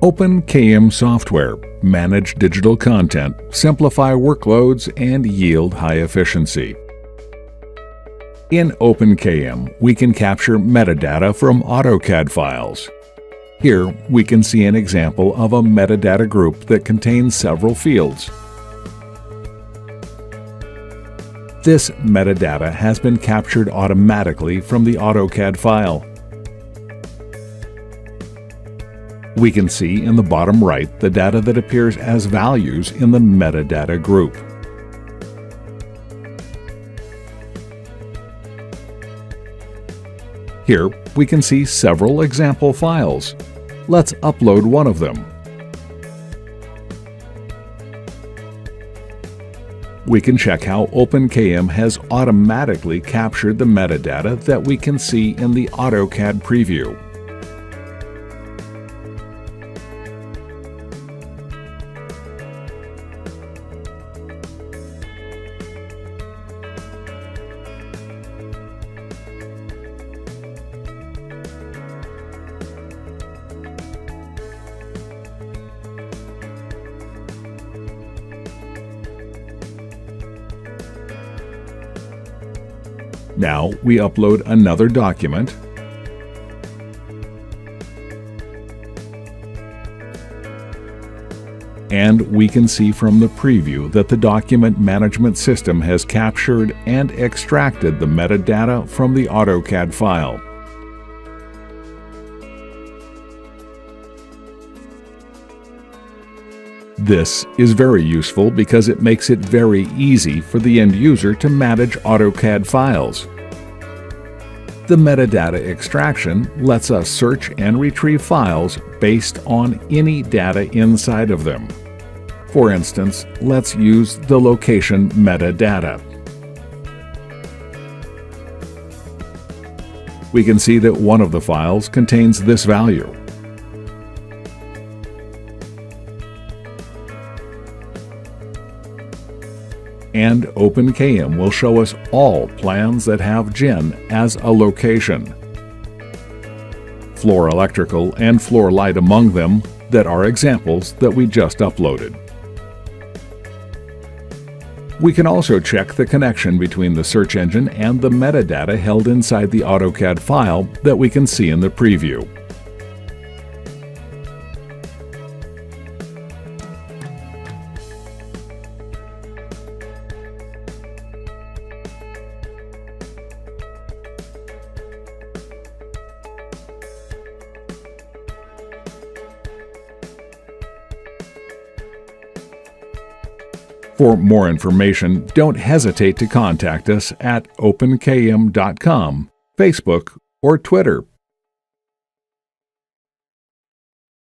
OpenKM software manage digital content, simplify workloads, and yield high efficiency. In OpenKM, we can capture metadata from AutoCAD files. Here, we can see an example of a metadata group that contains several fields. This metadata has been captured automatically from the AutoCAD file. We can see in the bottom right the data that appears as values in the metadata group. Here, we can see several example files. Let's upload one of them. We can check how OpenKM has automatically captured the metadata that we can see in the AutoCAD preview. Now we upload another document, and we can see from the preview that the document management system has captured and extracted the metadata from the AutoCAD file. This is very useful because it makes it very easy for the end user to manage AutoCAD files. The metadata extraction lets us search and retrieve files based on any data inside of them. For instance, let's use the location metadata. We can see that one of the files contains this value. And OpenKM will show us all plans that have GEN as a location. Floor electrical and floor light among them that are examples that we just uploaded. We can also check the connection between the search engine and the metadata held inside the AutoCAD file that we can see in the preview. For more information, don't hesitate to contact us at openkm.com, Facebook, or Twitter.